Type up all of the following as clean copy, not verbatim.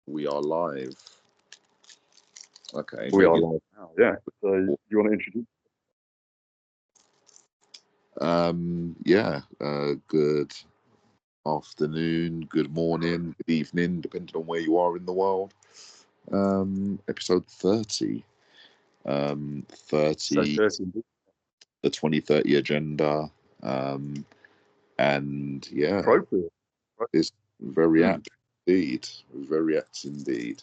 We are live. Okay. We are live now, yeah. So you want to introduce? Good afternoon, good morning, good evening, depending on where you are in the world. Episode 30. 30, the 2030 agenda. And yeah, Appropriate. it's very apt indeed. Very apt indeed.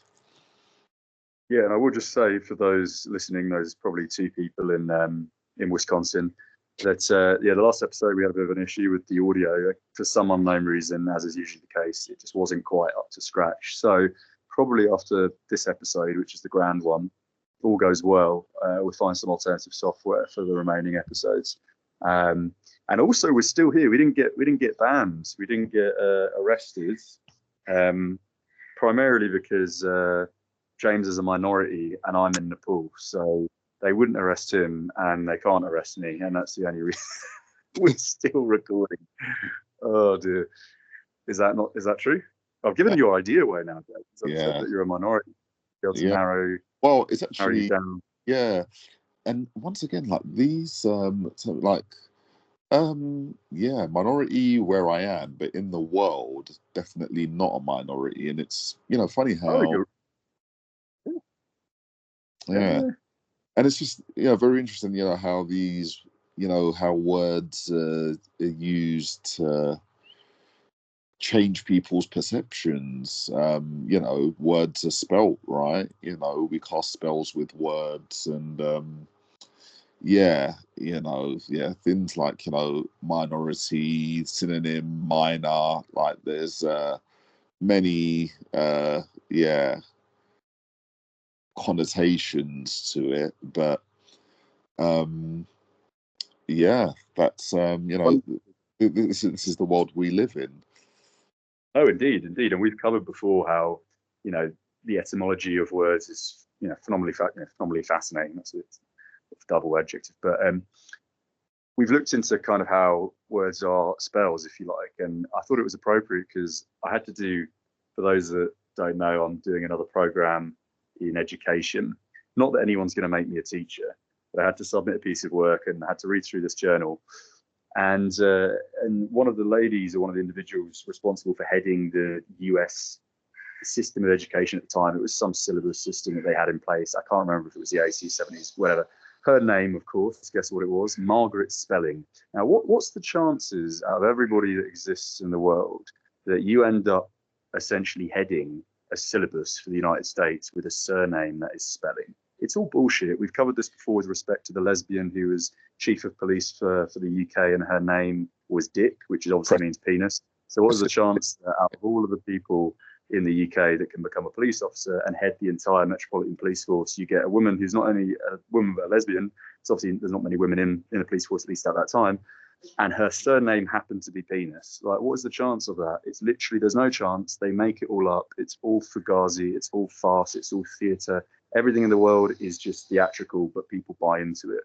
Yeah, and I will just say for those listening, there's probably two people in Wisconsin. That the last episode we had a bit of an issue with the audio for some unknown reason, as is usually the case. It just wasn't quite up to scratch. So probably after this episode, which is the grand one, if all goes well, we'll find some alternative software for the remaining episodes. And also, we're still here. We didn't get banned. We didn't get arrested. Primarily because James is a minority and I'm in Nepal, so they wouldn't arrest him and they can't arrest me, and that's the only reason we're still recording. Oh dear, is that true? I've given your idea away now, James. I've said that you're a minority, be able to narrow. Well, it's actually down. Yeah, and once again, like these, minority where I am, but in the world, definitely not a minority, and it's funny how. Yeah. And it's just very interesting how these how words are used to change people's perceptions. Words are spelt right, we cast spells with words, and things like minority, synonym, minor, like there's many connotations to it, but that's this is the world we live in. Oh, indeed, and we've covered before how the etymology of words is phenomenally fascinating. That's a double adjective, but we've looked into kind of how words are spells, if you like, and I thought it was appropriate because I had to do, for those that don't know, I'm doing another program in education. Not that anyone's going to make me a teacher, but I had to submit a piece of work and I had to read through this journal. And one of the ladies, or one of the individuals responsible for heading the US system of education at the time, it was some syllabus system that they had in place. I can't remember if it was the 80s, 70s, whatever. Her name, of course, guess what it was? Margaret Spelling. Now, what's the chances out of everybody that exists in the world that you end up essentially heading a syllabus for the United States with a surname that is Spelling? It's all bullshit. We've covered this before with respect to the lesbian who was chief of police for the UK, and her name was Dick, which obviously means penis. So what is the chance that out of all of the people in the UK that can become a police officer and head the entire Metropolitan Police Force, you get a woman who's not only a woman but a lesbian? So obviously there's not many women in the police force, at least at that time, and her surname happened to be penis. Like, what is the chance of that? It's literally, there's no chance. They make it all up. It's all fugazi. It's all farce. It's all theatre. Everything in the world is just theatrical, but people buy into it.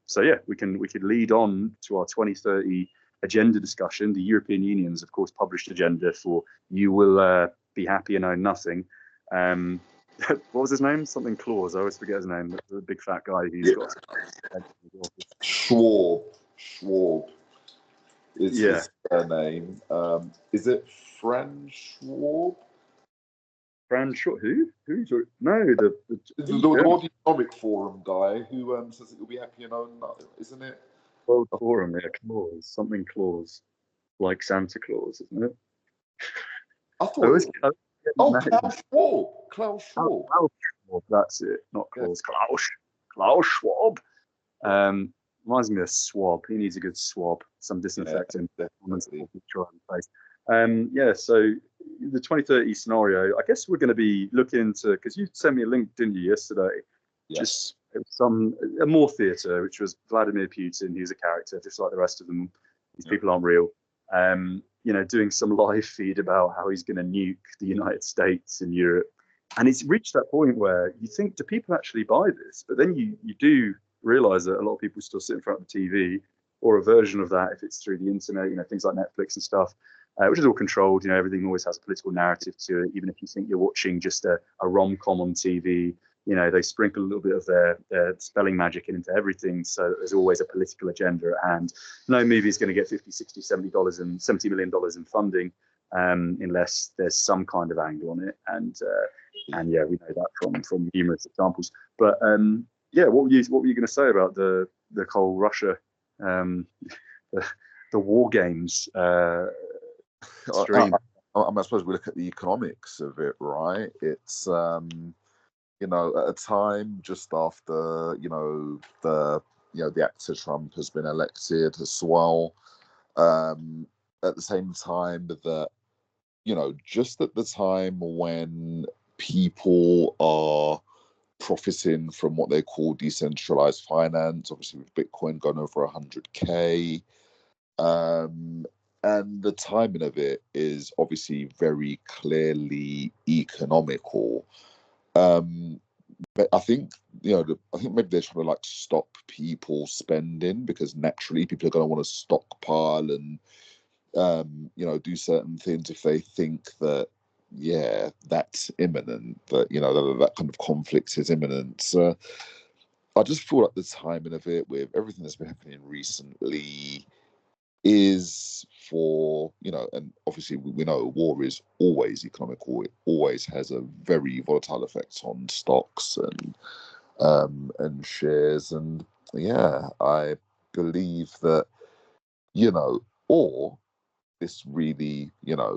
So yeah, we could lead on to our 2030 agenda discussion. The European Union's, of course, published agenda for "You will be happy and own nothing." What was his name? Something Claus. I always forget his name. The big fat guy who's got Schwab is his name. Is it Fran Schwab? Fran Schwab? Who? No, the World Economic Forum guy who says that you'll be happy and own nothing, isn't it? World Forum, yeah, Claus, something Claus, like Santa Claus, isn't it? I thought. Klaus Schwab. That's it, not Claus. Yeah. Klaus Schwab. Reminds me of swab. He needs a good swab, some disinfectant. So the 2030 scenario, I guess we're going to be looking into, because you sent me a link, didn't you, yesterday? Yes. Just a more theatre, which was Vladimir Putin, who's a character, just like the rest of them. These people aren't real. Doing some live feed about how he's going to nuke the United States and Europe. And it's reached that point where you think, do people actually buy this? But then you do realize that a lot of people still sit in front of the TV, or a version of that if it's through the internet, things like Netflix and stuff. which is all controlled. Everything always has a political narrative to it. Even if you think you're watching just a rom-com on TV, they sprinkle a little bit of their spelling magic into everything. So that there's always a political agenda at hand. No movie is going to get $50, $60, $70 million in funding unless there's some kind of angle on it. And yeah, we know that from numerous examples. But yeah, what were you going to say about the whole Russia, the war games stream? I suppose we look at the economics of it, right? It's at a time just after the actor Trump has been elected as well. At the same time that just at the time when people are profiting from what they call decentralized finance, obviously with Bitcoin going over 100K. And the timing of it is obviously very clearly economical. But I think maybe they're trying to stop people spending, because naturally people are going to want to stockpile and do certain things if they think that that's imminent, that that kind of conflict is imminent. So I just feel like the timing of it, with everything that's been happening recently, is for and obviously we know war is always economical. It always has a very volatile effect on stocks and shares. And yeah, I believe that or this really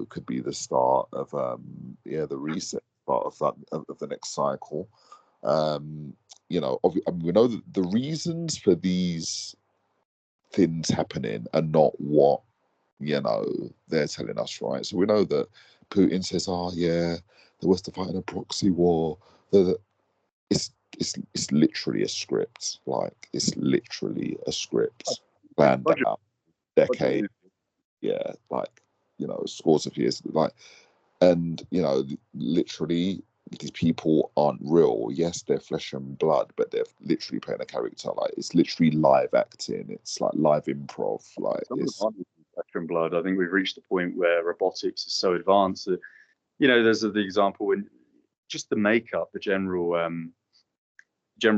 could be the start of the reset, start of the next cycle. We know that the reasons for these things happening are not what they're telling us, right? So we know that Putin says, "Oh yeah, the West are fighting a proxy war." It's literally a script. It's literally a script planned out decade. Yeah, scores of years. And literally, these people aren't real. Yes, they're flesh and blood, but they're literally playing a character. It's literally live acting. It's live improv. It's flesh and blood. I think we've reached the point where robotics is so advanced that there's the example in just the makeup, the general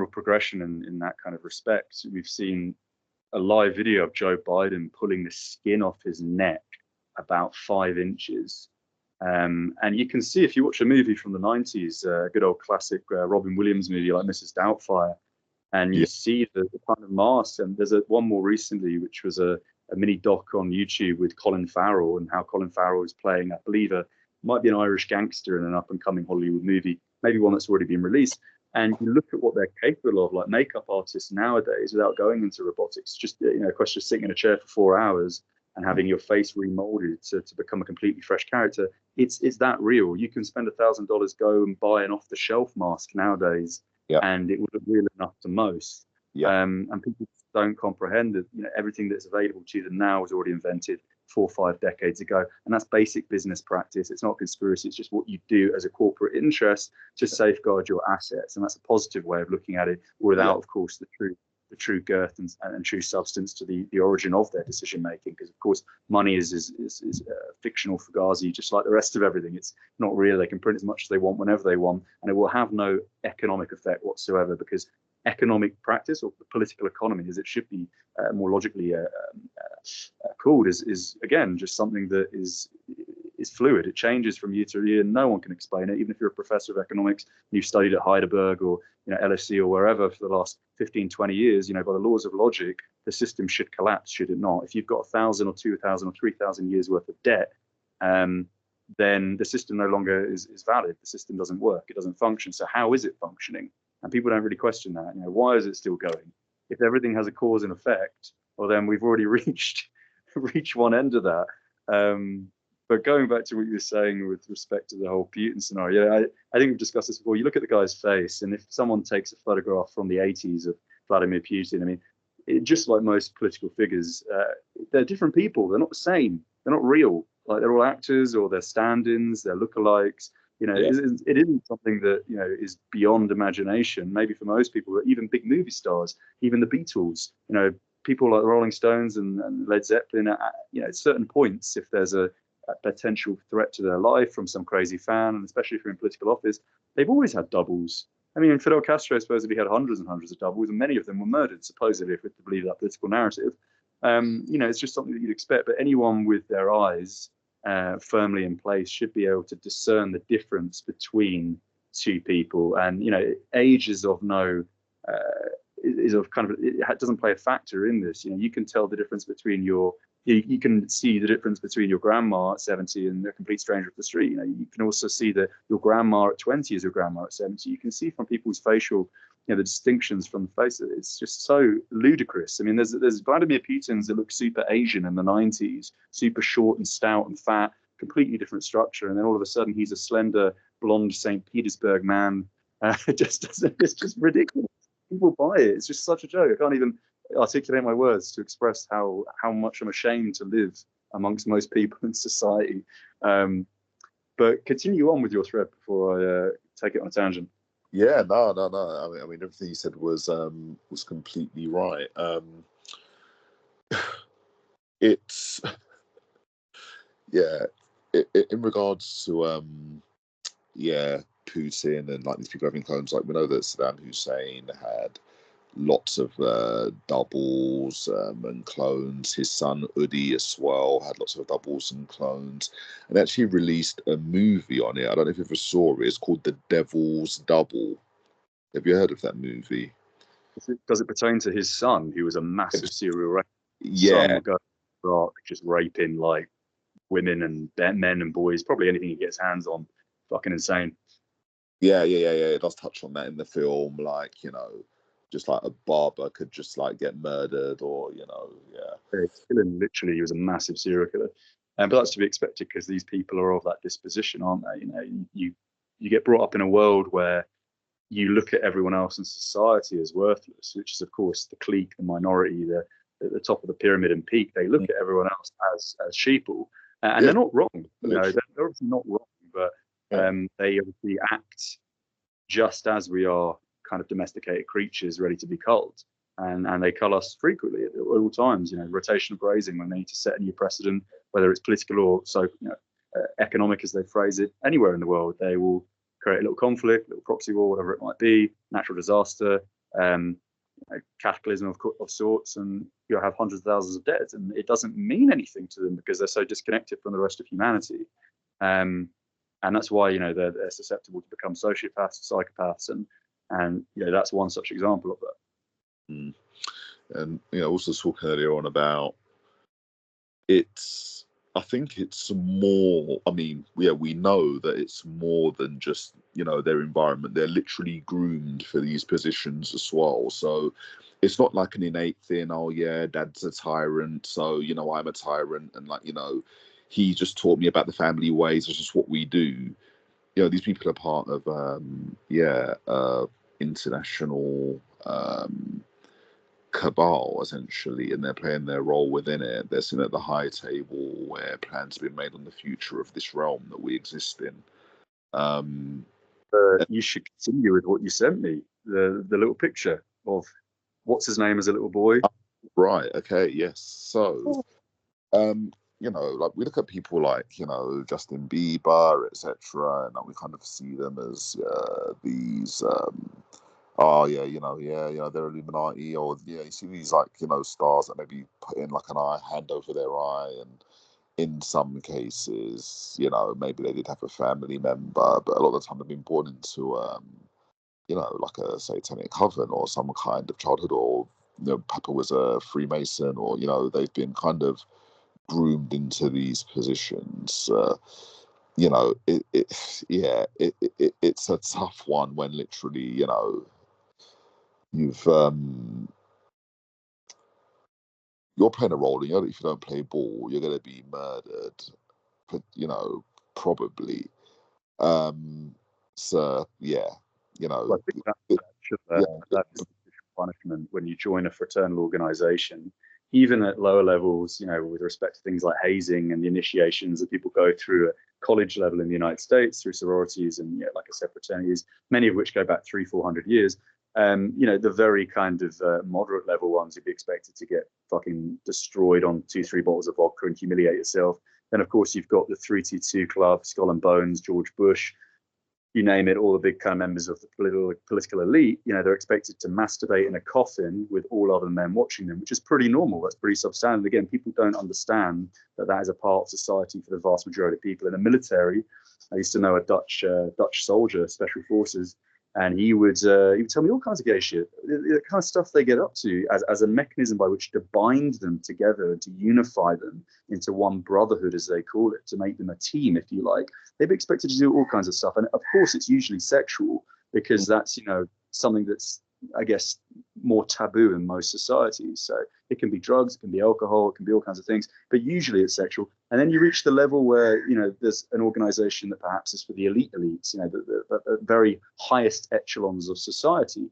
progression in that kind of respect. We've seen a live video of Joe Biden pulling the skin off his neck about 5 inches. And you can see, if you watch a movie from the 90s, a good old classic Robin Williams movie like Mrs. Doubtfire, and you see the kind of mask. And there's one more recently, which was a mini doc on YouTube with Colin Farrell, and how Colin Farrell is playing, I believe, might be an Irish gangster in an up-and-coming Hollywood movie, maybe one that's already been released. And you look at what they're capable of, like makeup artists nowadays, without going into robotics, just a question of sitting in a chair for 4 hours and having your face remolded to become a completely fresh character. It's that real. You can spend $1,000, go and buy an off-the-shelf mask nowadays, and it would look real enough to most. And people don't comprehend that everything that's available to them now was already invented 4 or 5 decades ago. And that's basic business practice. It's not conspiracy. It's just what you do as a corporate interest to safeguard your assets. And that's a positive way of looking at it, without, of course, the true girth and true substance to the origin of their decision making. Because of course, money is fictional fugazi, just like the rest of everything. It's not real. They can print as much as they want whenever they want, and it will have no economic effect whatsoever, because economic practice, or the political economy as it should be more logically called, is again just something that is fluid. It changes from year to year. No one can explain it. Even if you're a professor of economics and you've studied at Heidelberg or LSE or wherever for the last 15, 20 years, by the laws of logic, the system should collapse, should it not? If you've got 1,000 or 2,000 or 3,000 years worth of debt, then the system no longer is valid. The system doesn't work. It doesn't function. So how is it functioning? And people don't really question that. Why is it still going? If everything has a cause and effect, well, then we've already reached one end of that. But going back to what you were saying with respect to the whole Putin scenario, I think we've discussed this before. You look at the guy's face, and if someone takes a photograph from the 80s of Vladimir Putin, just like most political figures, they're different people. They're not the same. They're not real. They're all actors, or they're stand-ins, they're lookalikes. It isn't something that is beyond imagination. Maybe for most people, but even big movie stars, even the Beatles, people like the Rolling Stones and Led Zeppelin. At certain points, if there's a a potential threat to their life from some crazy fan, and especially if you're in political office, they've always had doubles. I mean, Fidel Castro supposedly had hundreds and hundreds of doubles, and many of them were murdered, supposedly, if we're to believe that political narrative. It's just something that you'd expect. But anyone with their eyes firmly in place should be able to discern the difference between two people. And, age is of no, is of kind of, it doesn't play a factor in this. You can tell the difference between you can see the difference between your grandma at 70 and a complete stranger off the street. You can also see that your grandma at 20 is your grandma at 70. You can see from people's facial, the distinctions from the face. It's just so ludicrous. I mean, there's Vladimir Putin's that look super Asian in the 90s, super short and stout and fat, completely different structure. And then all of a sudden he's a slender, blonde St. Petersburg man. It's just ridiculous. People buy it. It's just such a joke. I can't even articulate my words to express how much I'm ashamed to live amongst most people in society. But continue on with your thread before I take it on a tangent. Yeah, no. I mean, everything you said was completely right. It's yeah. In regards to Putin and like these people having clones, like we know that Saddam Hussein had lots of doubles and clones. His son Udi as well had lots of doubles and clones, and actually released a movie on it. I don't know if you ever saw it. It's called The Devil's Double. Have you heard of that movie? Does it pertain to his son, who was a massive serial raper? Yeah. Son would go to Iraq, just raping like women and men and boys, probably anything he gets hands on. Fucking insane. Yeah. It does touch on that in the film, like, just like a barber could just like get murdered, or Killing, literally, he was a massive serial killer. But that's to be expected because these people are of that disposition, aren't they? You get brought up in a world where you look at everyone else in society as worthless, which is, of course, the clique, the minority, at the top of the pyramid and peak. They look at everyone else as sheeple, and they're not wrong. They're obviously not wrong, but they obviously act just as we are kind of domesticated creatures ready to be culled. And they cull us frequently at all times, rotational grazing when they need to set a new precedent, whether it's political or economic, as they phrase it. Anywhere in the world, they will create a little conflict, a little proxy war, whatever it might be, natural disaster, cataclysm of sorts, and you'll have hundreds of thousands of dead. And it doesn't mean anything to them because they're so disconnected from the rest of humanity. And that's why, they're susceptible to become sociopaths, psychopaths, and that's one such example of that. And also talking earlier on about I think it's more, I mean, we know that it's more than just, their environment. They're literally groomed for these positions as well. So it's not like an innate thing, oh yeah, dad's a tyrant, so, I'm a tyrant. And like, he just taught me about the family ways. It's just what we do. These people are part of, international cabal, essentially, and they're playing their role within it. They're sitting at the high table where plans have been made on the future of this realm that we exist in. You should continue with what you sent me, the little picture of what's his name as a little boy. Right, okay, yes. So, like we look at people like, Justin Bieber, etc., and we kind of see them as these they're Illuminati, or you see these like stars that maybe put in like an hand over their eye, and in some cases maybe they did have a family member, but a lot of the time they've been born into like a satanic coven or some kind of childhood, or Papa was a Freemason, or they've been kind of groomed into these positions. It's a tough one when literally you're playing a role, and if you don't play ball, you're going to be murdered. But probably. So yeah, Well, I think that's punishment when you join a fraternal organization, even at lower levels. With respect to things like hazing and the initiations that people go through at college level in the United States through sororities and like I said, fraternities, many of which go back 300-400 years. The very kind of moderate level ones, you'd be expected to get fucking destroyed on 2-3 bottles of vodka and humiliate yourself. Then, of course, you've got the 322 Club, Skull and Bones, George Bush, you name it, all the big kind of members of the political elite, they're expected to masturbate in a coffin with all other men watching them, which is pretty normal. That's pretty substandard. Again, people don't understand that that is a part of society for the vast majority of people. In the military, I used to know a Dutch soldier, special forces, and he would tell me all kinds of gay shit, the kind of stuff they get up to as a mechanism by which to bind them together and to unify them into one brotherhood, as they call it, to make them a team, if you like. They've expected to do all kinds of stuff, and of course it's usually sexual, because that's something that's, I guess, more taboo in most societies. So it can be drugs, it can be alcohol, it can be all kinds of things, but usually it's sexual. And then you reach the level where there's an organization that perhaps is for the elites, the very highest echelons of society.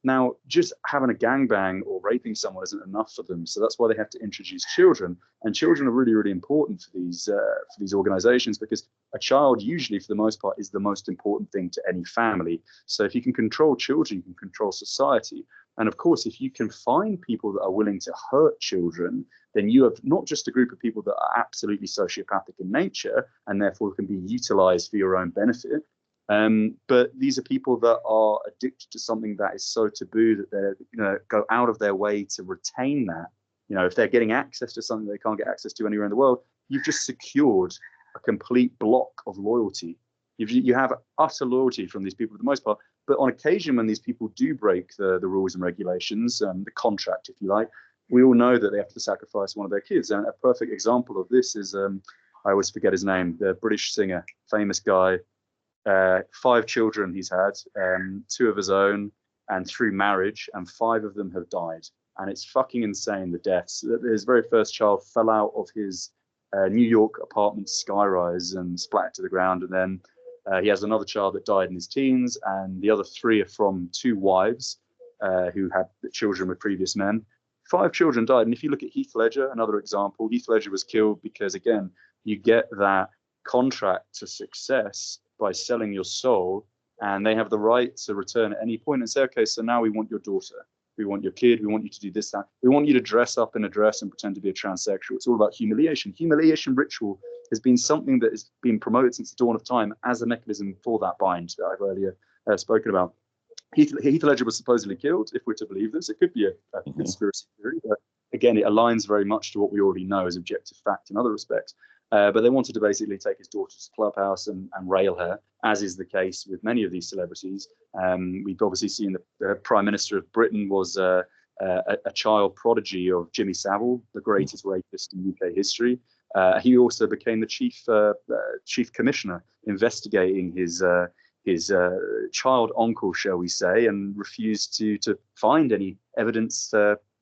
Now, just having a gangbang or raping someone isn't enough for them, so that's why they have to introduce children. And children are really, really important for these organizations, because a child usually, for the most part, is the most important thing to any family. So if you can control children, you can control society. And of course, if you can find people that are willing to hurt children, then you have not just a group of people that are absolutely sociopathic in nature and therefore can be utilized for your own benefit. But these are people that are addicted to something that is so taboo that they go out of their way to retain that. If they're getting access to something they can't get access to anywhere in the world, you've just secured a complete block of loyalty. You have utter loyalty from these people for the most part. But on occasion, when these people do break the rules and regulations, the contract, if you like, we all know that they have to sacrifice one of their kids. And a perfect example of this is, I always forget his name, the British singer, famous guy. 5 children he's had, 2 of his own, and through marriage, and 5 of them have died. And it's fucking insane, the deaths. His very first child fell out of his New York apartment skyrise and splattered to the ground. And then he has another child that died in his teens, and the other 3 are from 2 wives who had children with previous men. 5 children died. And if you look at Heath Ledger, another example, Heath Ledger was killed because, again, you get that contract to success by selling your soul, and they have the right to return at any point and say, okay, so now we want your daughter, we want your kid, we want you to do this, that, we want you to dress up in a dress and pretend to be a transsexual. It's all about humiliation. Humiliation ritual has been something that has been promoted since the dawn of time as a mechanism for that bind that I've earlier spoken about. Heath Ledger was supposedly killed, if we're to believe this. It could be a conspiracy theory, but again, it aligns very much to what we already know as objective fact in other respects. But they wanted to basically take his daughter to Clubhouse and rail her, as is the case with many of these celebrities. We've obviously seen the Prime Minister of Britain was a child prodigy of Jimmy Savile, the greatest rapist in UK history. He also became the chief commissioner investigating his child uncle, shall we say, and refused to find any evidence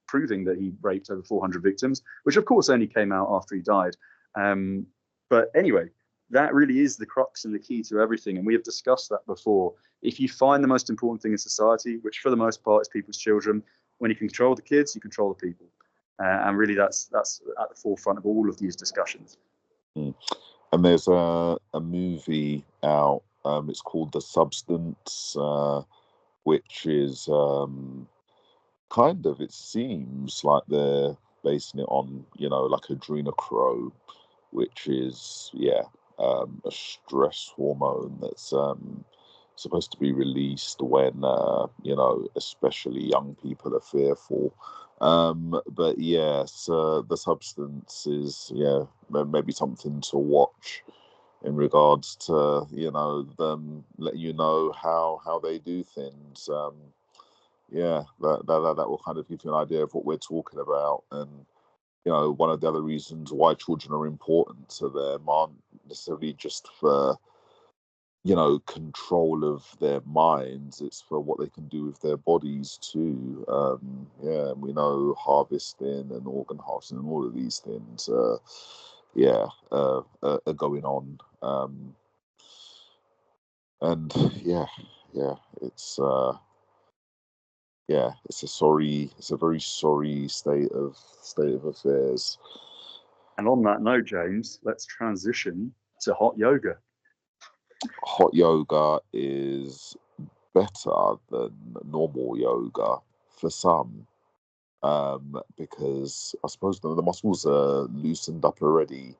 proving that he raped over 400 victims, which of course only came out after he died. But anyway, that really is the crux and the key to everything. And we have discussed that before. If you find the most important thing in society, which for the most part is people's children, when you control the kids, you control the people. And really that's at the forefront of all of these discussions. And there's a movie out, it's called The Substance, which is kind of, it seems like they're basing it on, like adrenochrome, which is, a stress hormone that's supposed to be released when, especially young people are fearful. But yes, The Substance is, maybe something to watch in regards to, them letting you know how they do things. That will kind of give you an idea of what we're talking about. And one of the other reasons why children are important to them aren't necessarily just for, control of their minds. It's for what they can do with their bodies too. And we know harvesting and organ harvesting and all of these things, are going on. And it's it's a very sorry state of affairs. And on that note, James, let's transition to hot yoga. Hot yoga is better than normal yoga for some, because I suppose the muscles are loosened up already,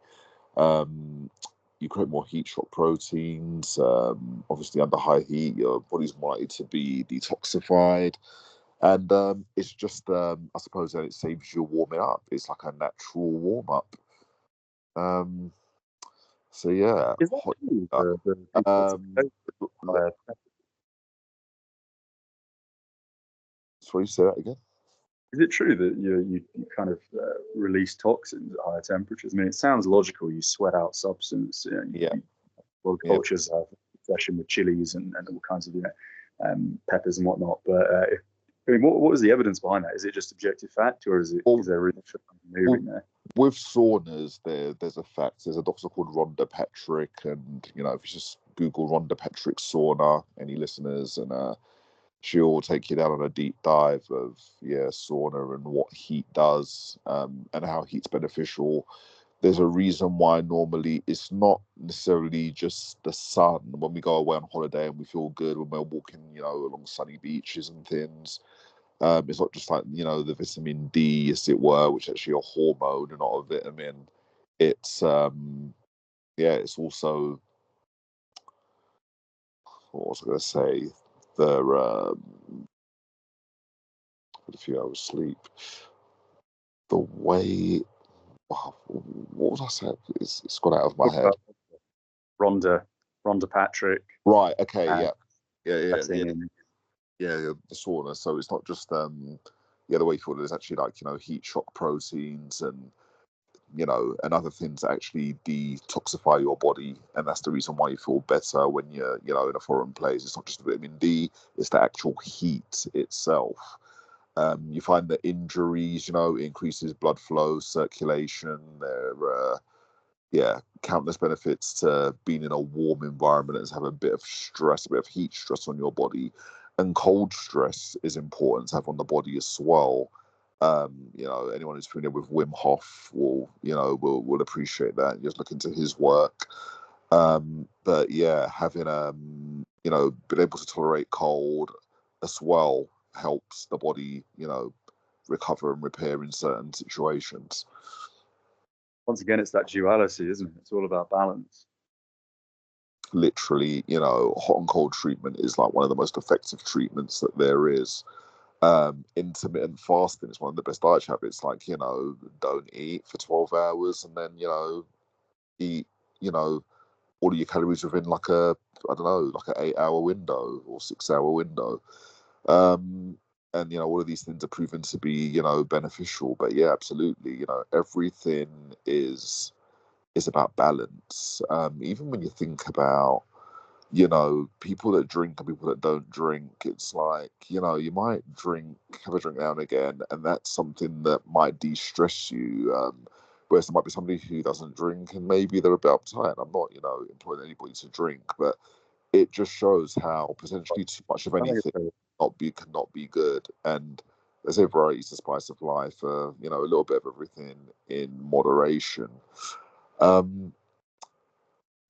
You create more heat shock proteins. Obviously, under high heat, your body's more likely to be detoxified. And it's just, I suppose, that it saves you warming up. It's like a natural warm up. Um, so yeah, Is that hot. true? Uh, The um, detoxification? le- sorry, say that again. Is it true that you kind of release toxins at higher temperatures? I mean, it sounds logical. You sweat out substance. Yeah, World yeah. cultures have obsession with chilies and all kinds of peppers and whatnot. But I mean, what was the evidence behind that? Is it just objective fact, or is Well, there really something well, moving there? with saunas, there's a fact. There's a doctor called Rhonda Patrick, and if you just Google Rhonda Patrick sauna, any listeners, and she'll take you down on a deep dive of sauna and what heat does, and how heat's beneficial. There's a reason why normally it's not necessarily just the sun when we go away on holiday and we feel good when we're walking, along sunny beaches and things. It's not just like, the vitamin D, as it were, which is actually a hormone and not a vitamin. It's it's also, what was I going to say? The a few hours sleep. The way, wow, what was I saying? It's gone out of my Talk head. about Rhonda Patrick, Right. Okay. and Yeah. Yeah. in. The sauna. So it's not just the way you feel it is actually like heat shock proteins and and other things that actually detoxify your body, and that's the reason why you feel better when you're in a foreign place. It's not just the vitamin D; it's the actual heat itself. You find that injuries, increases blood flow, circulation. Countless benefits to being in a warm environment and have a bit of stress, a bit of heat stress on your body. And cold stress is important to have on the body as well. Anyone who's familiar with Wim Hof will appreciate that. Just look into his work. But yeah, having been able to tolerate cold as well helps the body, recover and repair in certain situations. Once again, it's that duality, isn't it? It's all about balance. Literally, hot and cold treatment is like one of the most effective treatments that there is. Intermittent fasting is one of the best diet habits. Like, don't eat for 12 hours and then, eat, all of your calories within like I don't know, like an 8 hour window or 6 hour window. And, all of these things are proven to be, beneficial. But yeah, absolutely, everything is about balance. Even when you think about, people that drink and people that don't drink, it's like, you might have a drink now and again, and that's something that might de-stress you. Whereas there might be somebody who doesn't drink and maybe they're a bit uptight. I'm not, employing anybody to drink, but it just shows how potentially too much of I think anything cannot be good. And there's a variety is the spice of life. A little bit of everything in moderation. Um,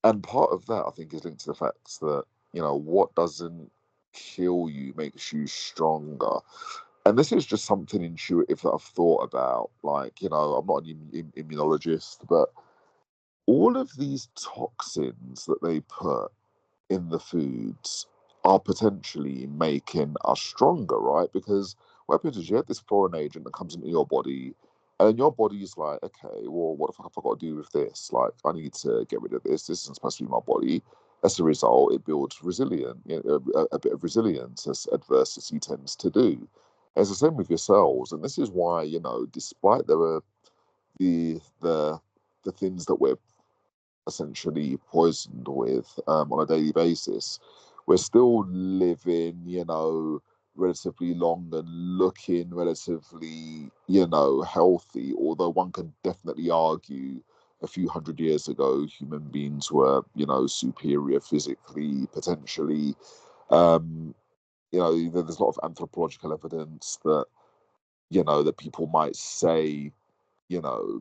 and part of that, I think, is linked to the fact that, what doesn't kill you makes you stronger. And this is just something intuitive that I've thought about. Like, I'm not an immunologist, but all of these toxins that they put in the foods are potentially making us stronger, right? Because what happens is you have this foreign agent that comes into your body, and then your body's like, okay, well, what the fuck have I got to do with this? Like, I need to get rid of this. This isn't supposed to be my body. As a result, it builds a bit of resilience, as adversity tends to do. It's the same with your cells, and this is why, despite the things that we're essentially poisoned with on a daily basis, we're still living, relatively long and looking relatively, healthy. Although one could definitely argue a few hundred years ago, human beings were, superior physically, potentially. Um, there's a lot of anthropological evidence that, that people might say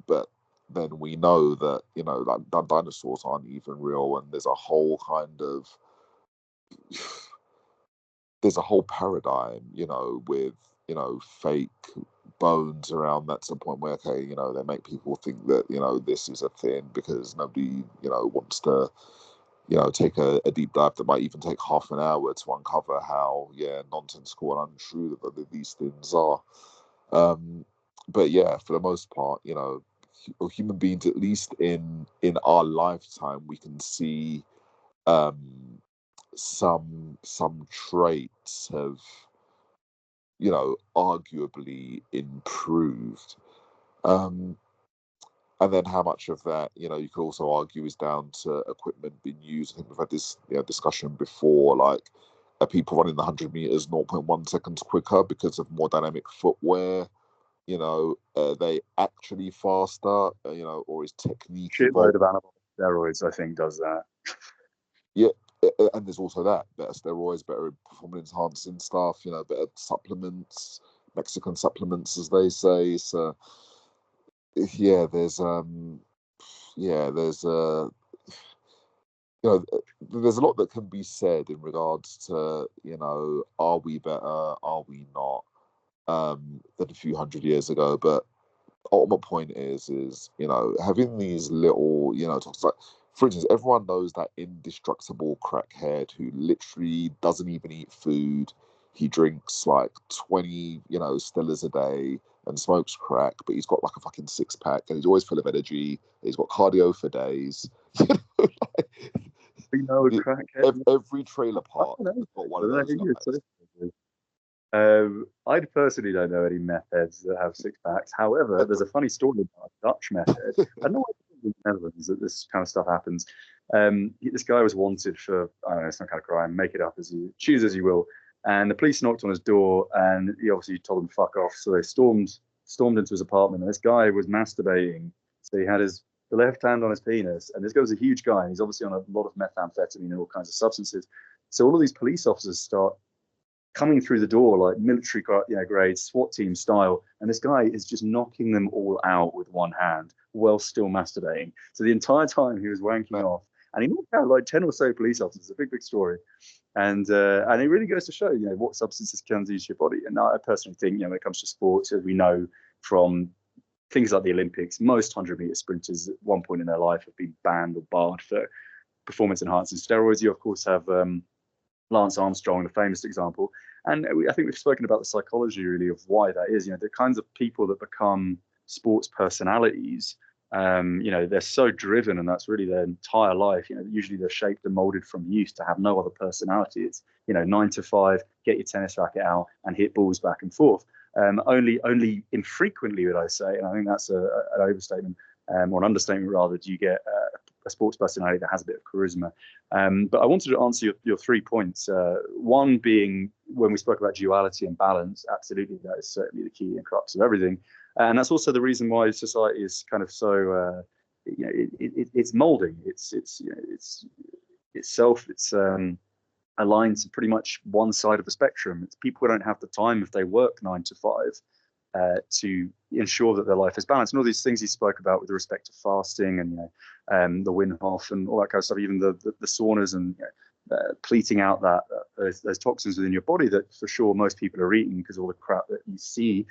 but then we know that, like dinosaurs aren't even real, and there's a whole paradigm, with, fake bones around that to the point where, okay, you know, they make people think that, you know, this is a thing because nobody, you know, wants to, you know, take a deep dive that might even take half an hour to uncover how, nonsensical and untrue that these things are. But yeah, for the most part, you know, human beings, at least in our lifetime, we can see some traits have, you know, arguably improved. Um, and then how much of that, you know, you could also argue is down to equipment being used. I think we've had this, you know, discussion before, like, are people running the 100 meters 0.1 seconds quicker because of more dynamic footwear? You know, are they actually faster? You know, or is technique Shitload evolved? of anabolic steroids, I think, does that. Yeah, and there's also that better steroids, better performance enhancing stuff. You know, better supplements, Mexican supplements, as they say. So yeah, there's you know, there's a lot that can be said in regards to, you know, are we better, are we not, than a few hundred years ago? But ultimate point is, you know, having these little, you know, talks like, for instance, everyone knows that indestructible crackhead who literally doesn't even eat food. He drinks like 20, you know, Stellas a day and smokes crack, but he's got like a fucking six pack and he's always full of energy. He's got cardio for days. You know, like, You know, a crackhead. every trailer I park don't know. has got one I of don't know those who you're guys. associated with. I personally don't know any meth heads that have six packs. However, there's a funny story about a Dutch meth head. I know in the Netherlands that this kind of stuff happens. This guy was wanted for, I don't know, some kind of crime. Make it up as you choose as you will. And the police knocked on his door, and he obviously told them fuck off. So they stormed into his apartment, and this guy was masturbating. So he had his the left hand on his penis, and this guy was a huge guy, and he's obviously on a lot of methamphetamine and all kinds of substances. So all of these police officers start coming through the door like military, grade SWAT team style, and this guy is just knocking them all out with one hand while still masturbating. So the entire time he was wanking off, and he knocked out like 10 or so police officers. A big story, and it really goes to show, you know, what substances can do to your body. And I personally think, you know, when it comes to sports, as we know from things like the Olympics, most 100-meter sprinters at one point in their life have been banned or barred for performance enhancing steroids. You of course have Lance Armstrong, the famous example. And I think we've spoken about the psychology really of why that is. You know, the kinds of people that become sports personalities, you know, they're so driven, and that's really their entire life. You know, usually they're shaped and molded from youth to have no other personality. It's, you know, 9 to 5, get your tennis racket out and hit balls back and forth. Only infrequently would I say, and I think that's an overstatement, or an understatement rather, do you get a sports personality that has a bit of charisma. But I wanted to answer your 3 points. One being, when we spoke about duality and balance, absolutely, that is certainly the key and crux of everything. And that's also the reason why society is kind of so, you know, it's molding. It's you know, it's itself. It's aligned to pretty much one side of the spectrum. It's people don't have the time if they work 9 to 5 to ensure that their life is balanced. And all these things you spoke about with respect to fasting and, you know, the Wim Hof and all that kind of stuff, even the saunas and, you know, pleating out those toxins within your body that for sure most people are eating, because all the crap that you see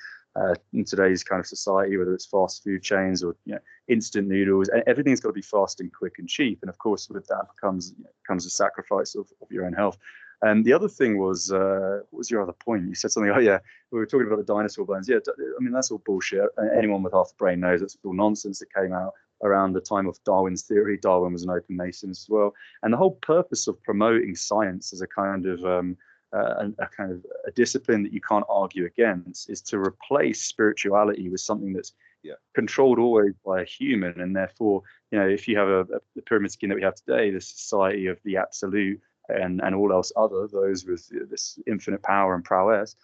in today's kind of society, whether it's fast food chains or, you know, instant noodles, everything's got to be fast and quick and cheap. And of course, with that comes a sacrifice of your own health. And the other thing was, what was your other point? You said something, oh yeah, we were talking about the dinosaur bones. Yeah, I mean, that's all bullshit. Anyone with half a brain knows that's all nonsense that came out around the time of Darwin's theory. Darwin was an open Mason as well. And the whole purpose of promoting science as a kind of a discipline that you can't argue against is to replace spirituality with something that's controlled always by a human. And therefore, you know, if you have the pyramid scheme that we have today, the society of the absolute, and all else other, those with this infinite power and prowess,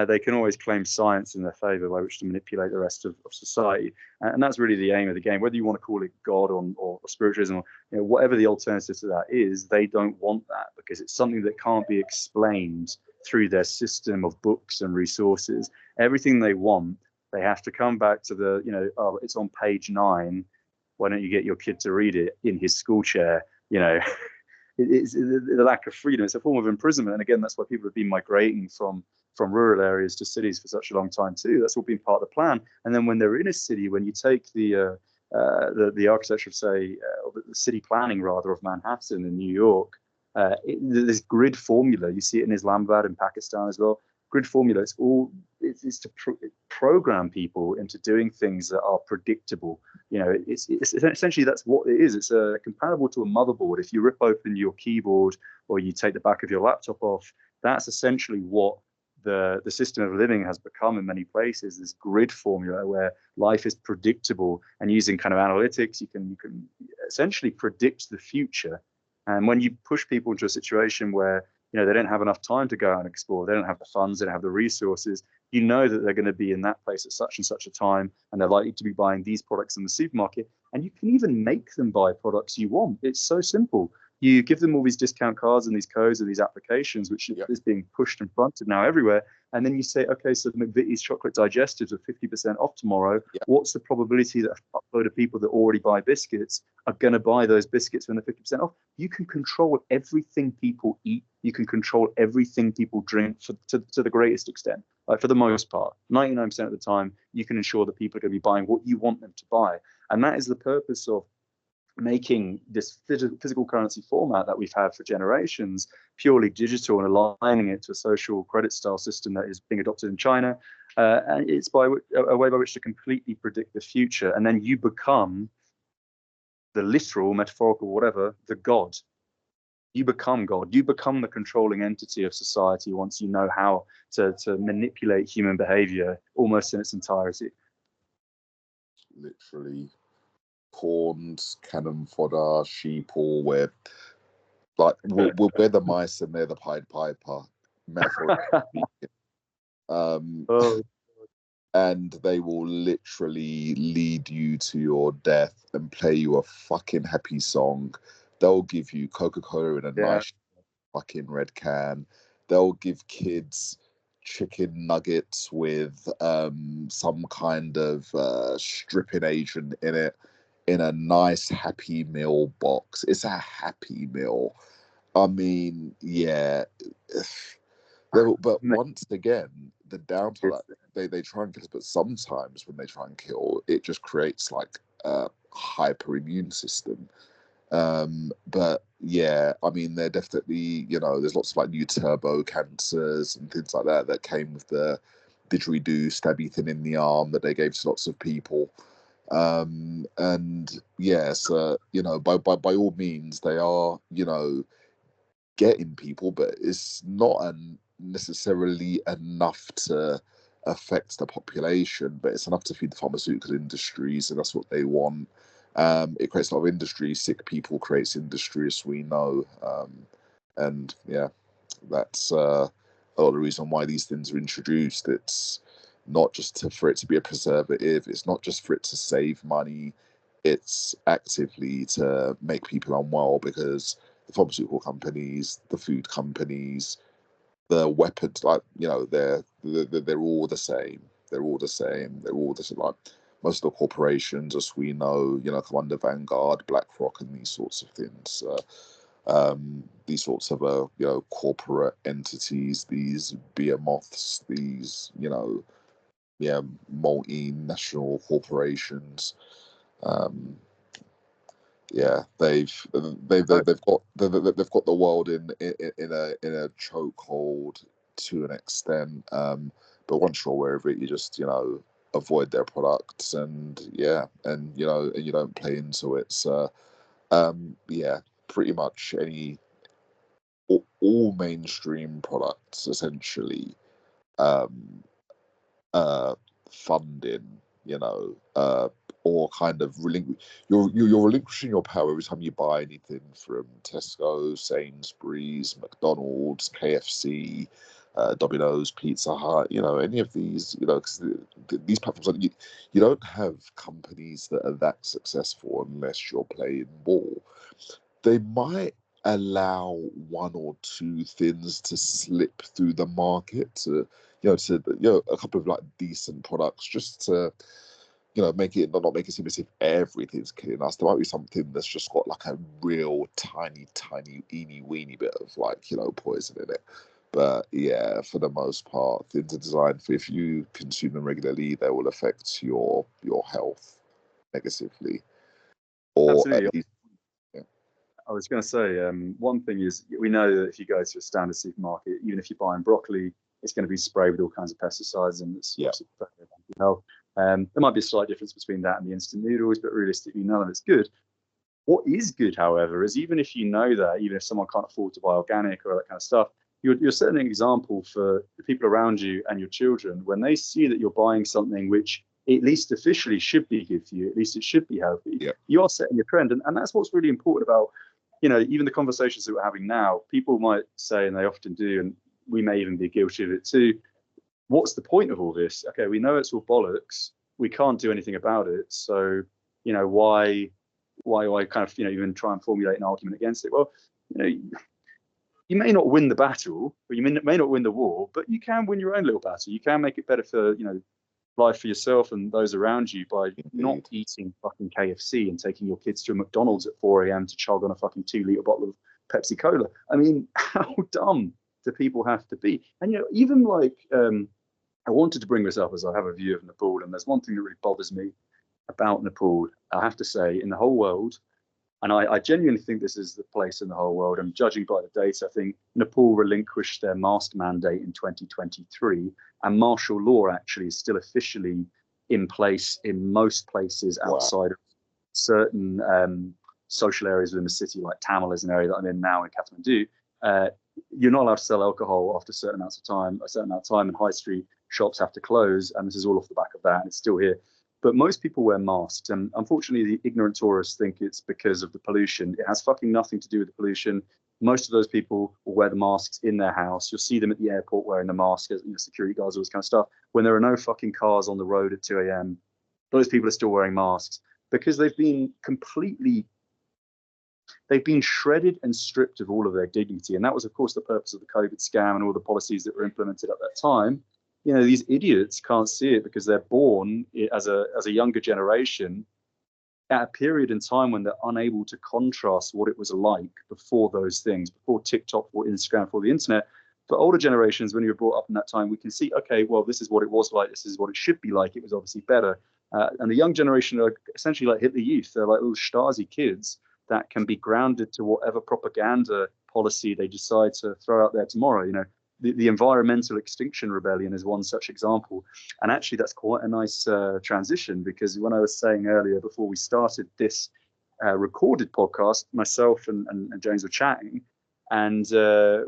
they can always claim science in their favor by which to manipulate the rest of society. And that's really the aim of the game. Whether you want to call it God or spiritualism, or, you know, whatever the alternative to that is, they don't want that, because it's something that can't be explained through their system of books and resources. Everything they want, they have to come back to the, you know, oh, it's on page 9. Why don't you get your kid to read it in his school chair? You know, it's the lack of freedom. It's a form of imprisonment, and again, that's why people have been migrating from from rural areas to cities for such a long time too. That's all been part of the plan. And then when they're in a city, when you take the architecture of, say, or the city planning rather of Manhattan in New York, this grid formula, you see it in Islamabad and Pakistan as well. Grid formula, it's to program people into doing things that are predictable. It's essentially, that's what it is. It's comparable to a motherboard. If you rip open your keyboard or you take the back of your laptop off, that's essentially what the system of living has become in many places. This grid formula where life is predictable, and using kind of analytics, you can essentially predict the future. And when you push people into a situation where they don't have enough time to go out and explore, they don't have the funds, they don't have the resources, that they're going to be in that place at such and such a time, and they're likely to be buying these products in the supermarket. And you can even make them buy products you want. It's so simple. You give them all these discount cards and these codes and these applications, which is being pushed and fronted now everywhere. And then you say, okay, so the McVitie's chocolate digestives are 50% off tomorrow. What's the probability that a load of people that already buy biscuits are going to buy those biscuits when they're 50% off? You can control everything people eat. You can control everything people drink to the greatest extent. Like, for the most part, 99% of the time, you can ensure that people are going to be buying what you want them to buy. And that is the purpose of making this physical currency format that we've had for generations purely digital and aligning it to a social credit style system that is being adopted in China. And it's a way by which to completely predict the future. And then you become the literal, metaphorical, whatever, the God. You become God. You become the controlling entity of society once you know how to manipulate human behavior almost in its entirety. Literally. Pawns, cannon fodder, sheeple, we're the mice and they're the Pied Piper, metaphorically speaking. And they will literally lead you to your death and play you a fucking happy song. They'll give you Coca-Cola in a nice fucking red can. They'll give kids chicken nuggets with some kind of stripping agent in it, in a nice Happy Meal box. It's a Happy Meal. I mean, yeah. But once again, the downside, they try and kill us, but sometimes when they try and kill, it just creates like a hyper immune system. But yeah, I mean, they're definitely, there's lots of like new turbo cancers and things like that came with the didgeridoo stabby thing in the arm that they gave to lots of people. And yes, by all means, they are, getting people, but it's not necessarily enough to affect the population, but it's enough to feed the pharmaceutical industries, and that's what they want. It creates a lot of industry. Sick people creates industry, as we know. And yeah, that's a lot of the reason why these things are introduced. It's not just for it to be a preservative. It's not just for it to save money. It's actively to make people unwell, because the pharmaceutical companies, the food companies, the weapons, like, they're all the same. They're all the same. They're all the same. Like, most of the corporations, as we know, come under Vanguard, BlackRock, and these sorts of things. These sorts of corporate entities, these behemoths, these multinational corporations. Yeah, they've got the world in a chokehold to an extent. But once you're aware of it, you just avoid their products, and and you don't play into it. So yeah, pretty much all mainstream products essentially uh, funding, or kind of you're relinquishing your power every time you buy anything from Tesco, Sainsbury's, McDonald's, KFC, Domino's, Pizza Hut, any of these, because these platforms, you don't have companies that are that successful unless you're playing ball. They might allow one or two things to slip through the market to a couple of like decent products, just to make it not make it seem as if everything's killing us. There might be something that's just got like a real tiny eeny weeny bit of like poison in it, But yeah, for the most part, things are designed for if you consume them regularly, they will affect your health negatively, or at Absolutely. least. Yeah. I was going to say, one thing is we know that if you go to a standard supermarket, even if you're buying broccoli, it's going to be sprayed with all kinds of pesticides, and it's Yeah. obviously affecting health. There might be a slight difference between that and the instant noodles, but realistically, none of it's good. What is good, however, is even if you know that, even if someone can't afford to buy organic or that kind of stuff, you're setting an example for the people around you and your children when they see that you're buying something which at least officially should be good for you, at least it should be healthy. Yeah. You are setting a trend, and that's what's really important about, even the conversations that we're having now. People might say, and they often do, and we may even be guilty of it too. What's the point of all this? Okay, we know it's all bollocks. We can't do anything about it. So, why do I kind of, even try and formulate an argument against it? Well, you may not win the battle, or you may not win the war, but you can win your own little battle. You can make it better for, life for yourself and those around you by not eating fucking KFC and taking your kids to a McDonald's at 4 a.m. to chug on a fucking 2 litre bottle of Pepsi Cola. I mean, how dumb do people have to be? And, even like, I wanted to bring this up as I have a view of Nepal, and there's one thing that really bothers me about Nepal, I have to say, in the whole world, and I genuinely think this is the place in the whole world, and judging by the data, I think Nepal relinquished their mask mandate in 2023, and martial law actually is still officially in place in most places outside of certain social areas within the city, like Tamil is an area that I'm in now in Kathmandu. You're not allowed to sell alcohol after a certain amount of time, and high street shops have to close, and this is all off the back of that, and it's still here. But most people wear masks, and unfortunately, the ignorant tourists think it's because of the pollution. It has fucking nothing to do with the pollution. Most of those people will wear the masks in their house. You'll see them at the airport wearing the mask as security guards, all this kind of stuff. When there are no fucking cars on the road at 2 a.m., those people are still wearing masks because they've been shredded and stripped of all of their dignity. And that was, of course, the purpose of the COVID scam and all the policies that were implemented at that time. These idiots can't see it because they're born as a younger generation at a period in time when they're unable to contrast what it was like before those things, before TikTok, or Instagram, before the internet. For older generations, when you were brought up in that time, we can see, okay, well, this is what it was like. This is what it should be like. It was obviously better. And the young generation are essentially like Hitler Youth. They're like little Stasi kids that can be grounded to whatever propaganda policy they decide to throw out there tomorrow. The environmental extinction rebellion is one such example. And actually, that's quite a nice transition, because when I was saying earlier, before we started this recorded podcast, myself and James were chatting, and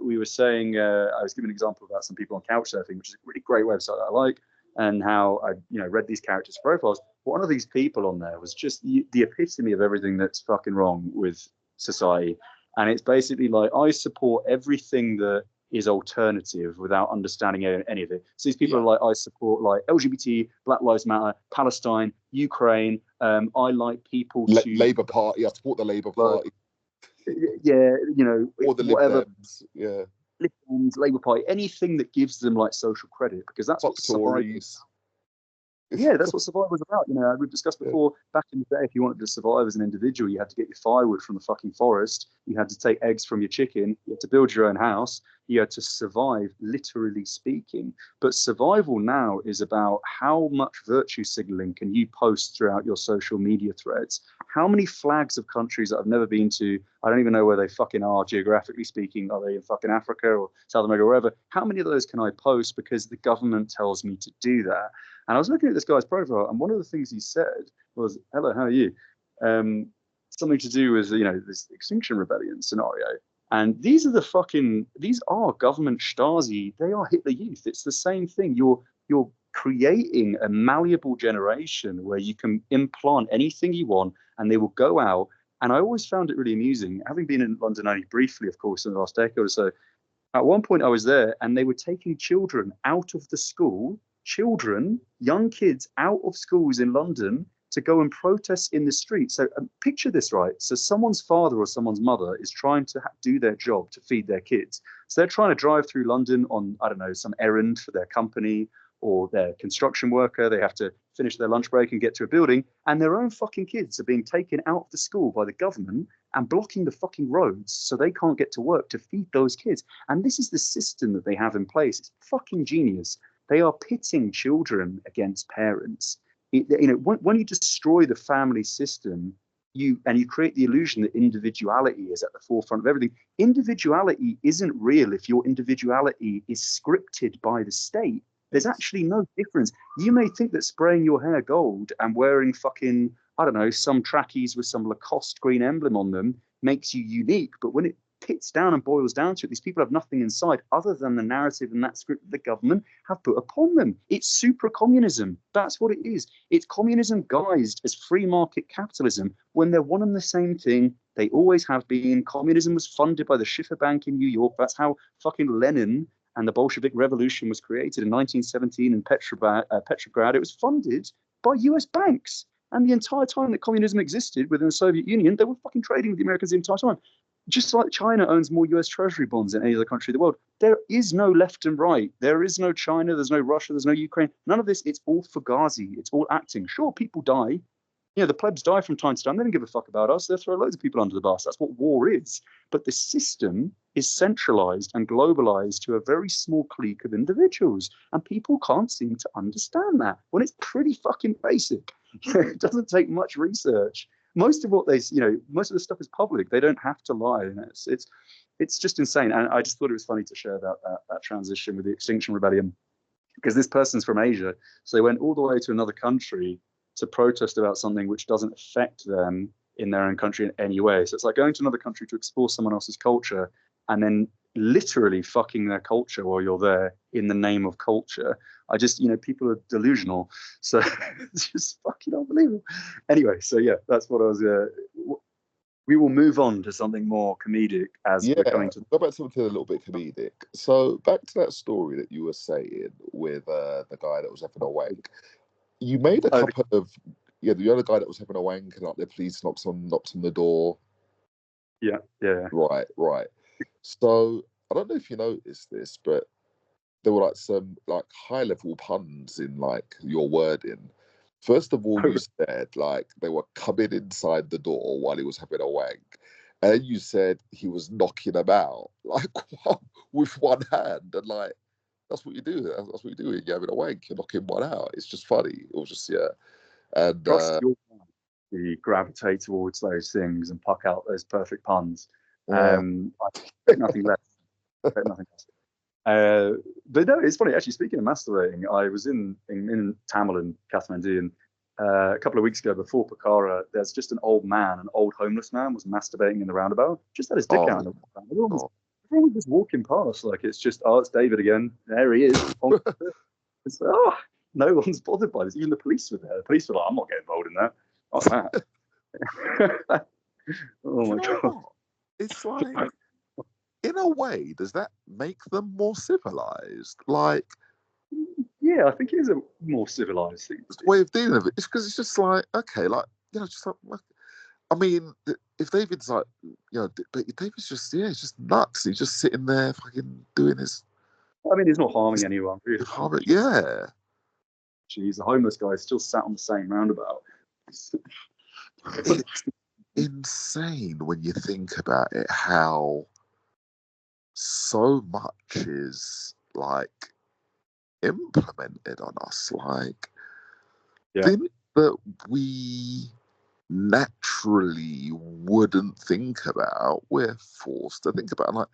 we were saying, I was giving an example about some people on Couchsurfing, which is a really great website that I like, and how I read these characters' profiles. One of these people on there was just the epitome of everything that's fucking wrong with society. And it's basically like, I support everything that is alternative without understanding any of it. So these people are like, I support like LGBT, Black Lives Matter, Palestine, Ukraine. I like people to Labour Party. I support the Labour Party. Yeah, or the whatever. Lib Dems. Yeah. Lib Dems, Labour Party, anything that gives them like social credit, because that's what Tories. Yeah, that's what Survive was about. We've discussed before, back in the day, if you wanted to survive as an individual, you had to get your firewood from the fucking forest. You had to take eggs from your chicken. You had to build your own house. You had to survive, literally speaking. But survival now is about how much virtue signaling can you post throughout your social media threads. How many flags of countries that I've never been to, I don't even know where they fucking are, geographically speaking. Are they in fucking Africa or South America or wherever? How many of those can I post because the government tells me to do that? And I was looking at this guy's profile, and one of the things he said was, "Hello, how are you?" Something to do with this Extinction Rebellion scenario. And these are government Stasi. They are Hitler Youth. It's the same thing. You're creating a malleable generation where you can implant anything you want, and they will go out. And I always found it really amusing, having been in London only briefly, of course, in the last decade or so. At one point, I was there, and they were taking children out of the school. Young kids out of schools in London to go and protest in the street. So picture this, right? So someone's father or someone's mother is trying to do their job to feed their kids. So they're trying to drive through London on, I don't know, some errand for their company, or they're construction worker. They have to finish their lunch break and get to a building, and their own fucking kids are being taken out of the school by the government and blocking the fucking roads so they can't get to work to feed those kids. And this is the system that they have in place. It's fucking genius. They are pitting children against parents. When you destroy the family system, you create the illusion that individuality is at the forefront of everything. Individuality isn't real if your individuality is scripted by the state. There's actually no difference. You may think that spraying your hair gold and wearing fucking, I don't know, some trackies with some Lacoste green emblem on them makes you unique. But when it pits down and boils down to it, these people have nothing inside other than the narrative and that script that the government have put upon them. It's super communism. That's what it is. It's communism guised as free market capitalism when they're one and the same thing. They always have been. Communism was funded by the Schiffer Bank in New York. That's how fucking Lenin and the Bolshevik Revolution was created in 1917 in Petrograd. It was funded by US banks. And the entire time that communism existed within the Soviet Union, they were fucking trading with the Americans the entire time. Just like China owns more US Treasury bonds than any other country in the world. There is no left and right. There is no China. There's no Russia. There's no Ukraine. None of this. It's all fugazi. It's all acting. Sure, people die. The plebs die from time to time. They don't give a fuck about us. They'll throw loads of people under the bus. That's what war is. But the system is centralized and globalized to a very small clique of individuals. And people can't seem to understand that when it's pretty fucking basic. It doesn't take much research. Most of what most of the stuff is public. They don't have to lie. It's just insane. And I just thought it was funny to share that transition with the Extinction Rebellion, because this person's from Asia. So they went all the way to another country to protest about something which doesn't affect them in their own country in any way. So it's like going to another country to explore someone else's culture and then literally fucking their culture while you're there in the name of culture. People are delusional. So it's just fucking unbelievable. Anyway, so yeah, that's what I was. We will move on to something more comedic as we're coming to. Go back to something a little bit comedic. So back to that story that you were saying with the guy that was having a wank. You made a couple of the other guy that was having a wank and like the police knocks on the door. Yeah. Right. So I don't know if you noticed this, but there were like some like high level puns in like your wording. First of all, you said like they were coming inside the door while he was having a wank, and then you said he was knocking them out like with one hand, and like that's what you do. That's what you do when you're having a wank. You're knocking one out. It's just funny. It was just and you gravitate towards those things and pluck out those perfect puns. I expect nothing less. But no, it's funny. Actually, speaking of masturbating, I was in Tamil and Kathmandu, and a couple of weeks ago before Pokhara, there's just an old homeless man was masturbating in the roundabout. Just had his dick out. Everyone was just walking past like it's David again. There he is. It's like, no one's bothered by this. Even the police were there. The police were like, I'm not getting involved in that. That. Oh my God. What? It's like, in a way, does that make them more civilized? Like, yeah, I think it is a more civilized thing. Way of dealing with it. It's because it's just like, okay, like, just like, I mean, if David's like, but David's just, he's just nuts. He's just sitting there fucking doing his. I mean, he's not harming anyone. Really. Yeah. Jeez, the homeless guy is still sat on the same roundabout. It's insane when you think about it, how so much is like implemented on us, like things that we naturally wouldn't think about, we're forced to think about.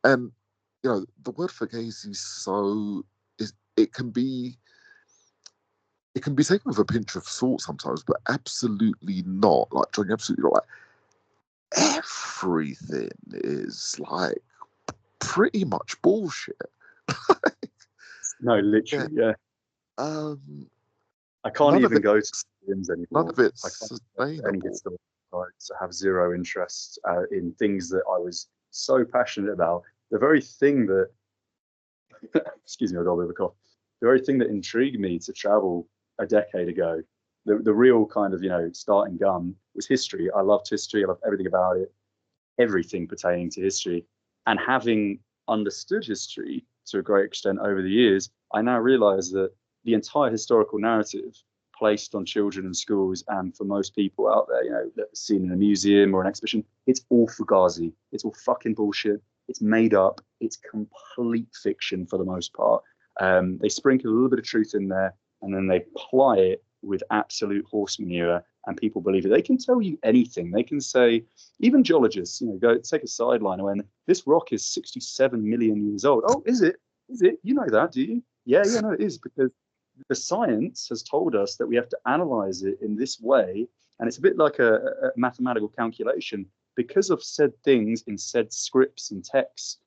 And the word fugazi it can be taken with a pinch of salt sometimes, but absolutely not. Like John, absolutely not. Like everything is like pretty much bullshit. No, literally, yeah. I can't even go to gyms anymore. None of it's sustainable. To have zero interest in things that I was so passionate about. The very thing that, excuse me, I got a bit of a cough. The very thing that intrigued me to travel a decade ago, the real kind of, starting gun was history. I loved history. I loved everything about it, everything pertaining to history. And having understood history to a great extent over the years, I now realize that the entire historical narrative placed on children in schools and for most people out there, you know, that's seen in a museum or an exhibition, it's all fugazi. It's all fucking bullshit. It's made up. It's complete fiction for the most part. They sprinkle a little bit of truth in there and then they ply it with absolute horse manure and people believe it. They can tell you anything. They can say, even geologists, you know, go take a sideline when this rock is 67 million years old. Oh, is it? Is it? You know that, do you? Yeah, no, it is, because the science has told us that we have to analyze it in this way. And it's a bit like a mathematical calculation. Because of said things in said scripts and texts,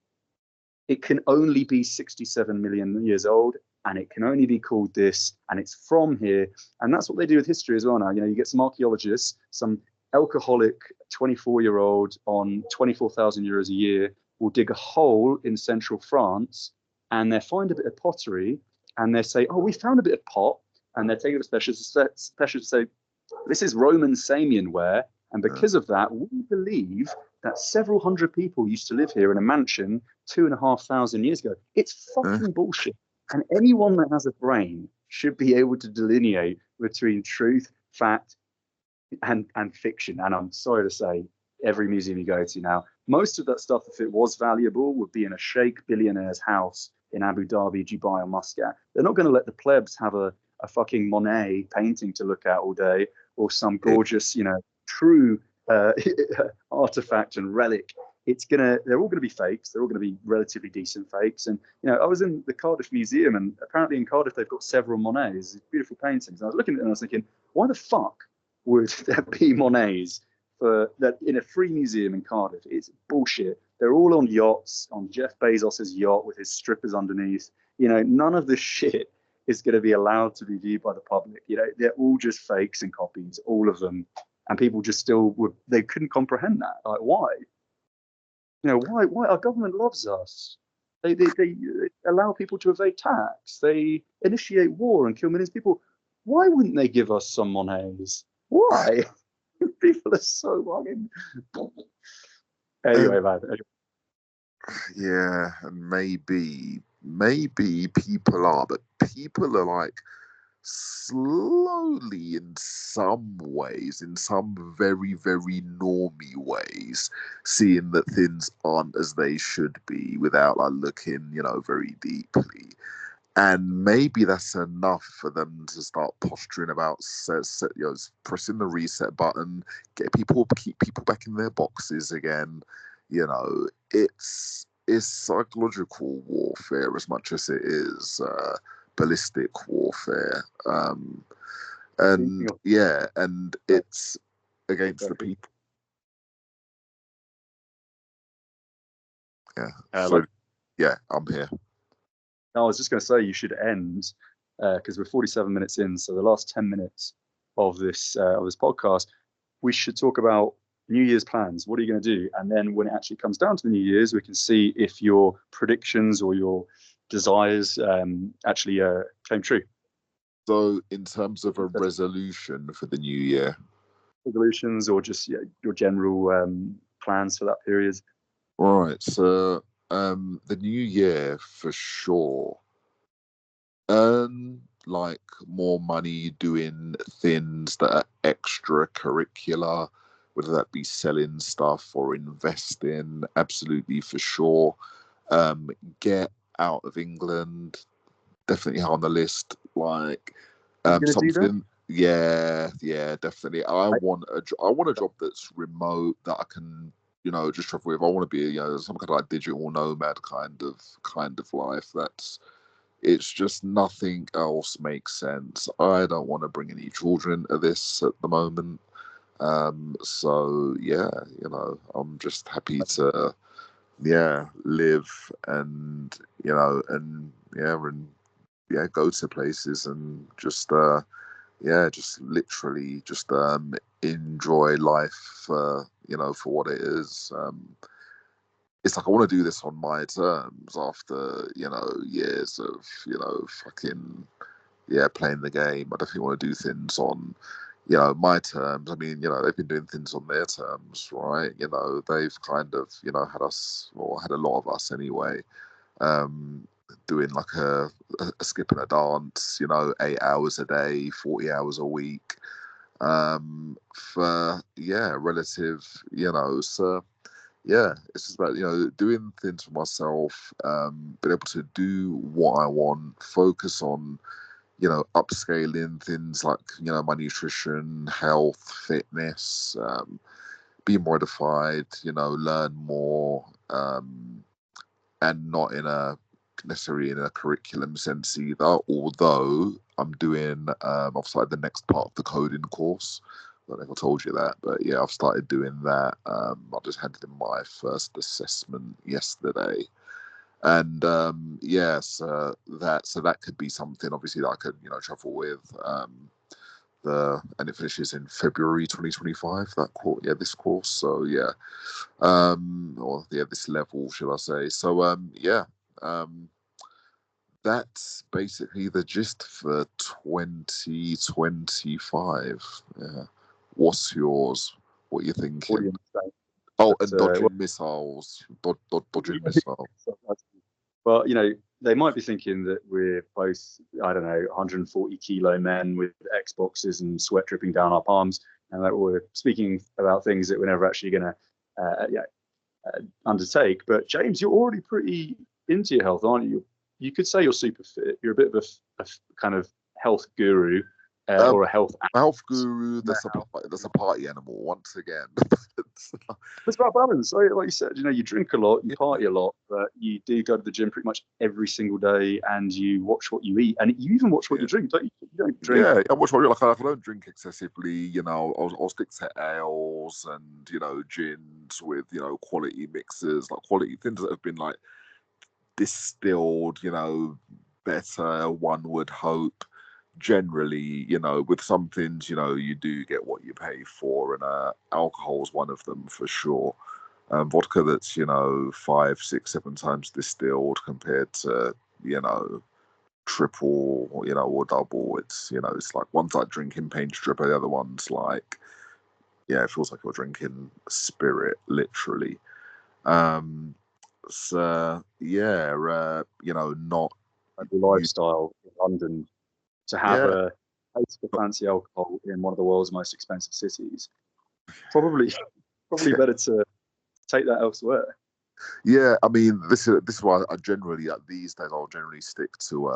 it can only be 67 million years old, and it can only be called this, and it's from here. And that's what they do with history as well now. You know, you get some archaeologists, some alcoholic 24-year-old on 24,000 euros a year will dig a hole in central France, and they find a bit of pottery, and they say, oh, we found a bit of pot, and they take it to specialists to say, this is Roman Samian ware, and because of that, we believe that several hundred people used to live here in a mansion 2,500 years ago. It's fucking bullshit. And anyone that has a brain should be able to delineate between truth, fact, and fiction. And I'm sorry to say, every museum you go to now, most of that stuff, if it was valuable, would be in a sheikh billionaire's house in Abu Dhabi, Dubai, or Muscat. They're not going to let the plebs have a fucking Monet painting to look at all day, or some gorgeous, you know, true artifact and relic. They're all gonna be fakes. They're all gonna be relatively decent fakes. And you know, I was in the Cardiff Museum, and apparently in Cardiff they've got several Monets, beautiful paintings. And I was looking at them and I was thinking, why the fuck would there be Monets for that in a free museum in Cardiff? It's bullshit. They're all on yachts, on Jeff Bezos's yacht with his strippers underneath. You know, none of this shit is going to be allowed to be viewed by the public. You know, they're all just fakes and copies, all of them. And people just still they couldn't comprehend that. Like, why? You know, why our government loves us. They allow people to evade tax. They initiate war and kill millions of people. Why wouldn't they give us some Monets? Why? People are so fucking. Anyway, man. Yeah, and maybe people are, but people are like slowly in some ways, in some very, very normy ways, seeing that things aren't as they should be without like looking, you know, very deeply. And maybe that's enough for them to start posturing about you know, pressing the reset button, keep people back in their boxes again. You know, it's psychological warfare as much as it is ballistic warfare. And yeah, and it's against the people. Yeah. So yeah, I'm here. I was just going to say you should end because we're 47 minutes in. So the last 10 minutes of this podcast, we should talk about New Year's plans. What are you going to do? And then when it actually comes down to the New Year's, we can see if your predictions or your desires actually came true. So in terms of a resolution for the new year, resolutions or just your general plans for that period? Right. So the new year for sure. Earn like more money doing things that are extracurricular, whether that be selling stuff or investing, absolutely for sure. Get out of England, definitely high on the list. Like something, yeah, definitely. I want a job that's remote that I can, you know, just travel with. I want to be, you know, some kind of like digital nomad kind of life. It's just nothing else makes sense. I don't want to bring any children into this at the moment. So yeah, you know, I'm just happy to live and go to places and just literally just enjoy life for what it is. It's like I want to do this on my terms after years of fucking playing the game. I definitely want to do things on my terms. I mean, they've been doing things on their terms, right? They've kind of had us, or had a lot of us anyway, doing like a skip and a dance, 8 hours a day, 40 hours a week, for relative, so yeah, it's just about doing things for myself, being able to do what I want, focus on upscaling things like my nutrition, health, fitness, be more edified, learn more, and not in a necessarily in a curriculum sense either. Although I've started the next part of the coding course. I don't know if I told you that, but yeah, I've started doing that. I just handed in my first assessment yesterday, and that could be something obviously that I could travel with. And it finishes in February 2025. This course. So yeah, this level, should I say? So that's basically the gist for 2025. Yeah. What's yours? What are you thinking? Oh, and dodging missiles. Dodging missiles. Well, they might be thinking that we're both, I don't know, 140 kilo men with Xboxes and sweat dripping down our palms, and that we're speaking about things that we're never actually going to undertake. But James, you're already pretty into your health, aren't you? You could say you're super fit. You're a bit of a kind of health guru, or a health guru. That's a party animal once again. It's about balance. Like you said, you drink a lot, you party a lot, but you do go to the gym pretty much every single day, and you watch what you eat, and you even watch what you drink, don't you? You don't drink. Yeah, I watch what I don't drink excessively. I'll stick to ales and gins with quality mixers, like quality things that have been like distilled, better. One would hope. Generally, with some things, you do get what you pay for, and alcohol's one of them for sure. Vodka that's 5, 6, 7 times distilled compared to triple, or double. It's it's like one's like drinking paint stripper, the other one's like it feels like you're drinking spirit, literally. So yeah, not The lifestyle in London to have a taste for fancy alcohol in one of the world's most expensive cities. Probably better to take that elsewhere. Yeah, I mean, this is why I generally these days I'll generally stick to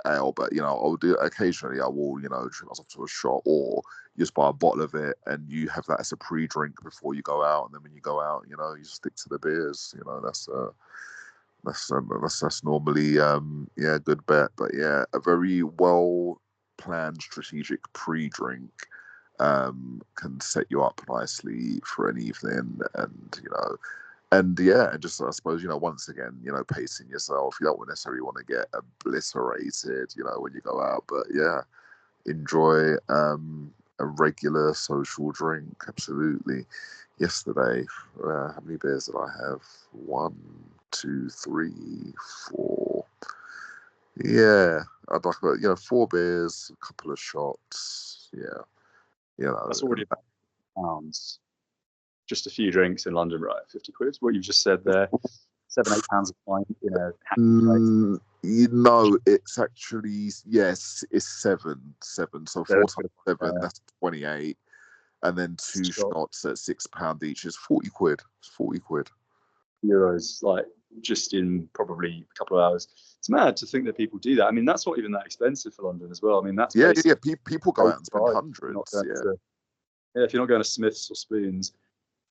ale, but I'll do occasionally. I will treat myself to a shot, or just buy a bottle of it, and you have that as a pre-drink before you go out, and then when you go out, you stick to the beers. That's normally a good bet. But yeah, a very well planned strategic pre-drink can set you up nicely for an evening, and just I suppose once again pacing yourself. You don't necessarily want to get obliterated when you go out, but yeah, enjoy a regular social drink. Absolutely. Yesterday, how many beers did I have? 1, 2, 3, 4. Yeah, I'd like about 4 beers, a couple of shots. Yeah, That's already about £50. Just a few drinks in London, right? 50 quid. What you've just said there. £7-8 a pint in a it's actually it's 7. So 4 times 7, that's 28, and then 2 shots at £6 each is 40 quid. It's 40 quid. Euros, like just in probably a couple of hours. It's mad to think that people do that. I mean, that's not even that expensive for London as well. I mean, that's people go out and spend hundreds. If you're not going to Smiths or Spoons,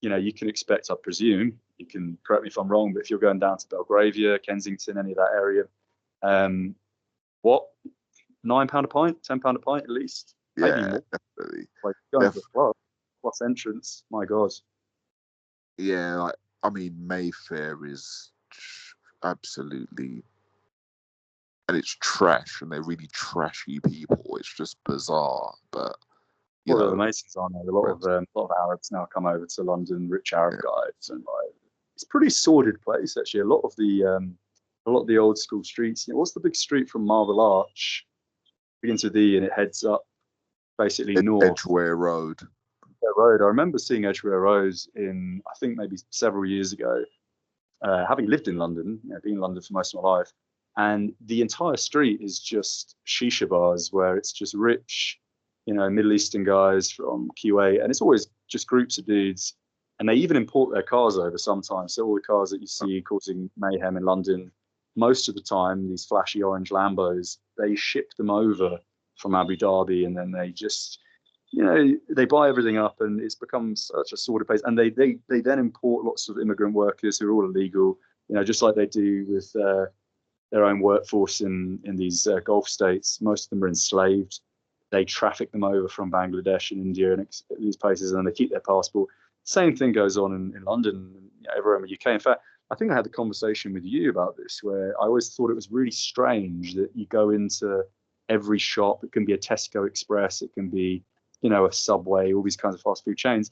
you can expect, I presume, you can correct me if I'm wrong, but if you're going down to Belgravia, Kensington, any of that area, what, £9 a pint, £10 a pint at least, maybe more. Definitely. Like going to the club plus entrance, my God. Yeah, like I mean, Mayfair is absolutely, and it's trash, and they're really trashy people. It's just bizarre, but the Masons are there. A lot of Arabs now come over to London, rich Arab guys, and it's a pretty sordid place actually. A lot of the old school streets. What's the big street from Marble Arch? Begins with E and it heads up basically north. Edgware Road. I remember seeing Edgware Road in, I think maybe several years ago, having lived in London, been in London for most of my life, and the entire street is just shisha bars where it's just rich, Middle Eastern guys from QA, and it's always just groups of dudes. And they even import their cars over sometimes. So all the cars that you see causing mayhem in London, most of the time, these flashy orange Lambos, they ship them over from Abu Dhabi, and then they just, they buy everything up, and it's become such a sordid place. And they then import lots of immigrant workers who are all illegal, just like they do with their own workforce in these Gulf states. Most of them are enslaved. They traffic them over from Bangladesh and India and these places, and then they keep their passport. Same thing goes on in London, everywhere in the UK. In fact, I think I had the conversation with you about this, where I always thought it was really strange that you go into every shop. It can be a Tesco Express, it can be, a Subway, all these kinds of fast food chains,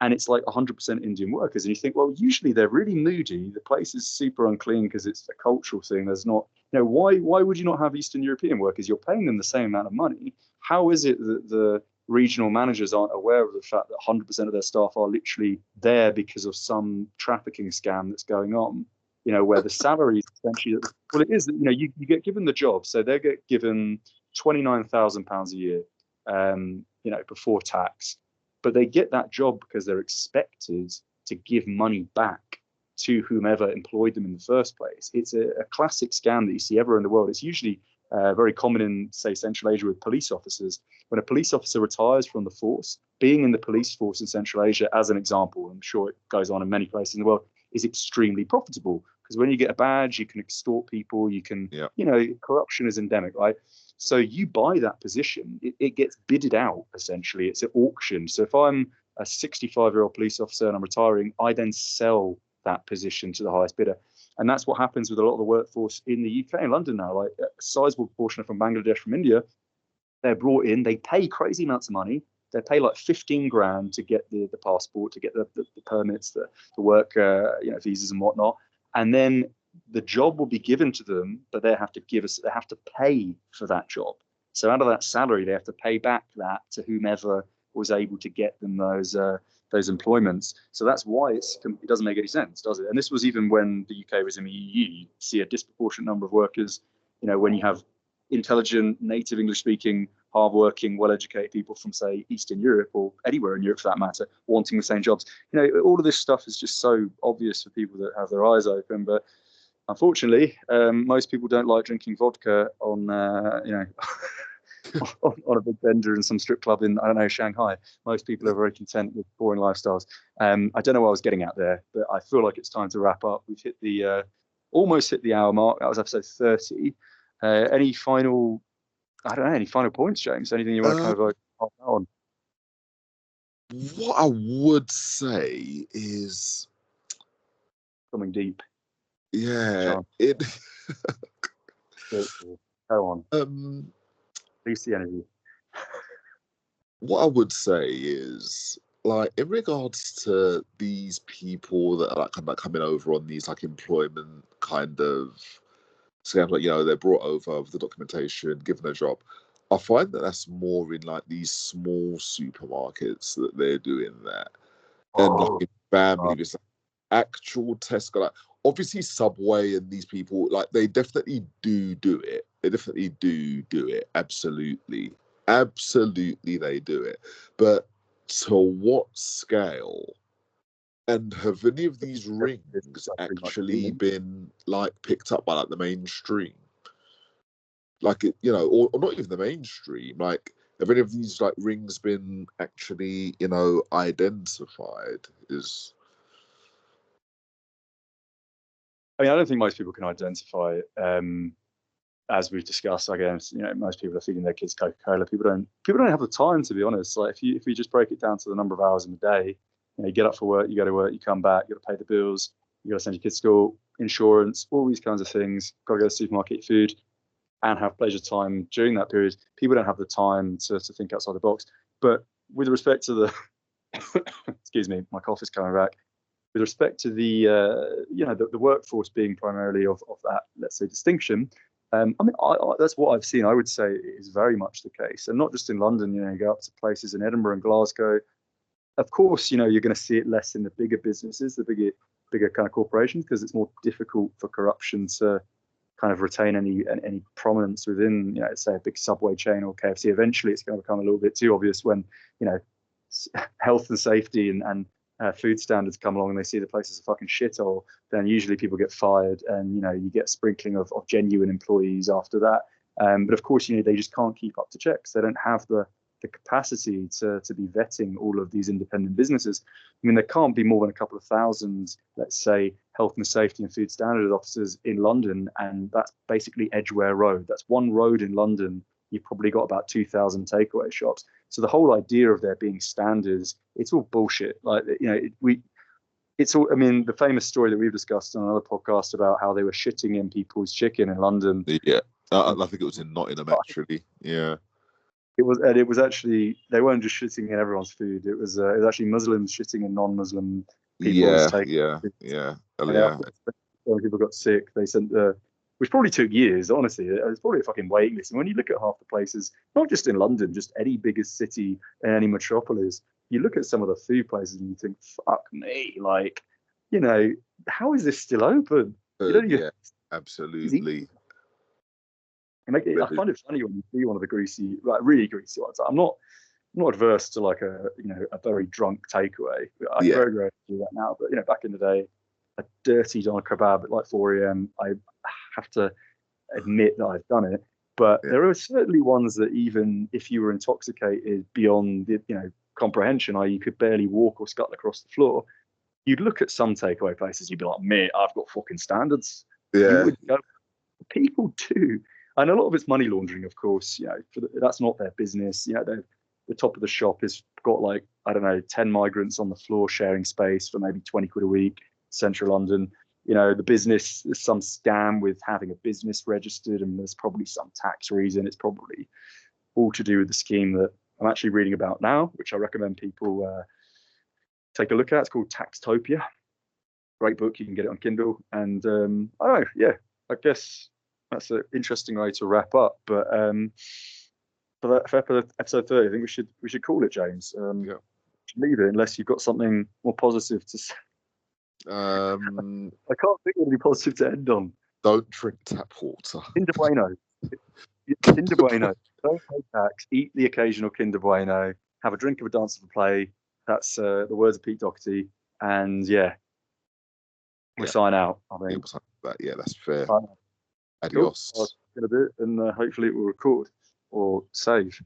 and it's like 100% Indian workers. And you think, well, usually they're really moody. The place is super unclean because it's a cultural thing. There's not, why would you not have Eastern European workers? You're paying them the same amount of money. How is it that the regional managers aren't aware of the fact that 100% of their staff are literally there because of some trafficking scam that's going on, where the salary is essentially, well, it is, you get given the job. So they get given £29,000 a year, before tax, but they get that job because they're expected to give money back to whomever employed them in the first place. It's a classic scam that you see everywhere in the world. It's usually very common in, say, Central Asia with police officers. When a police officer retires from the force, being in the police force in Central Asia, as an example, I'm sure it goes on in many places in the world, is extremely profitable. Because when you get a badge, you can extort people, you can, corruption is endemic, right? So you buy that position, it gets bidded out, essentially. It's an auction. So if I'm a 65-year-old police officer and I'm retiring, I then sell that position to the highest bidder. And that's what happens with a lot of the workforce in the UK and London now. Like a sizable portion from Bangladesh, from India, they're brought in, they pay crazy amounts of money. They pay like 15 grand to get the passport, to get the permits, the work, visas and whatnot. And then the job will be given to them, but they have to pay for that job. So out of that salary, they have to pay back that to whomever was able to get them those employments. So that's why it doesn't make any sense, does it? And this was even when the UK was in the EU. You see a disproportionate number of workers, when you have intelligent, native English-speaking, hard-working, well-educated people from, say, Eastern Europe or anywhere in Europe for that matter, wanting the same jobs. All of this stuff is just so obvious for people that have their eyes open. But unfortunately, most people don't like drinking vodka on, on a big bender in some strip club in, I don't know, Shanghai. Most people are very content with boring lifestyles. I don't know what I was getting at there, but I feel like it's time to wrap up. We've hit almost hit the hour mark. That was episode 30. Any final points, James? Anything you want to kind of on? What I would say is Something deep. Yeah, Sean. it. Go on. Release the energy. What I would say is, like, in regards to these people that are like coming over on these like employment kind of scams, like they're brought over with the documentation, given a job. I find that that's more in like these small supermarkets that they're doing that, and like in family, it's like actual Tesco, like obviously Subway and these people, like they definitely do it. They definitely do it. Absolutely they do it. But to what scale? And have any of these rings actually been like picked up by like the mainstream? Like it, or not even the mainstream. Like, have any of these like rings been actually, identified? I don't think most people can identify it. As we've discussed, I guess, most people are feeding their kids Coca-Cola. People don't have the time, to be honest. Like if you just break it down to the number of hours in the day, you get up for work, you go to work, you come back, you got to pay the bills, you got to send your kids to school, insurance, all these kinds of things. Got to go to the supermarket, eat food, and have pleasure time during that period. People don't have the time to think outside the box. But with respect to the, excuse me, my cough is coming back. With respect to the the workforce being primarily of that, let's say, distinction, I that's what I've seen. I would say is very much the case, and not just in London. You go up to places in Edinburgh and Glasgow. Of course, you're going to see it less in the bigger businesses, the bigger bigger kind of corporations, because it's more difficult for corruption to kind of retain any prominence within, say a big Subway chain or KFC. Eventually, it's going to become a little bit too obvious when, health and safety and food standards come along and they see the place is a fucking shithole. Then usually people get fired, and you get sprinkling of genuine employees after that. But of course, they just can't keep up to checks. They don't have the capacity to be vetting all of these independent businesses. I mean, there can't be more than a couple of thousand, let's say, health and safety and food standards officers in London, and that's basically Edgware Road. That's one road in London. You've probably got about 2,000 takeaway shops. So the whole idea of there being standards, it's all bullshit. Like, it's all. I mean, the famous story that we've discussed on another podcast about how they were shitting in people's chicken in London. Yeah, I think it was in Nottingham, actually. Yeah. It was actually, they weren't just shitting in everyone's food. It was actually Muslims shitting in non-Muslim people's Yeah. When people got sick, they sent which probably took years. Honestly, it was probably a fucking waiting list. And when you look at half the places, not just in London, just any biggest city in any metropolis, you look at some of the food places and you think, "Fuck me!" Like, how is this still open? Absolutely. I find it funny when you see one of the greasy, like really greasy ones. I'm not adverse to like a very drunk takeaway. I very rarely do that now, but back in the day, a dirty doner kebab at like 4 a.m. I have to admit that I've done it. But there are certainly ones that even if you were intoxicated beyond comprehension, you could barely walk or scuttle across the floor, you'd look at some takeaway places, you'd be like, mate, I've got fucking standards. You would go. People do. And a lot of it's money laundering, of course. That's not their business. The top of the shop has got 10 migrants on the floor sharing space for maybe 20 quid a week. Central London. The business, there's some scam with having a business registered, and there's probably some tax reason. It's probably all to do with the scheme that I'm actually reading about now, which I recommend people take a look at. It's called Taxtopia. Great book. You can get it on Kindle. And I don't know. Yeah, I guess that's an interesting way to wrap up. But for episode 30, I think we should call it, James. Leave it unless you've got something more positive to say. I can't think of anything positive to end on. Don't drink tap water. Kinder Bueno. Kinder Bueno. Don't pay tax. Eat the occasional Kinder Bueno. Have a drink of a dance of a play. That's the words of Pete Doherty. And we'll sign out. I think. Yeah, that's fair. Adios. Cool. In a bit, and hopefully it will record or save.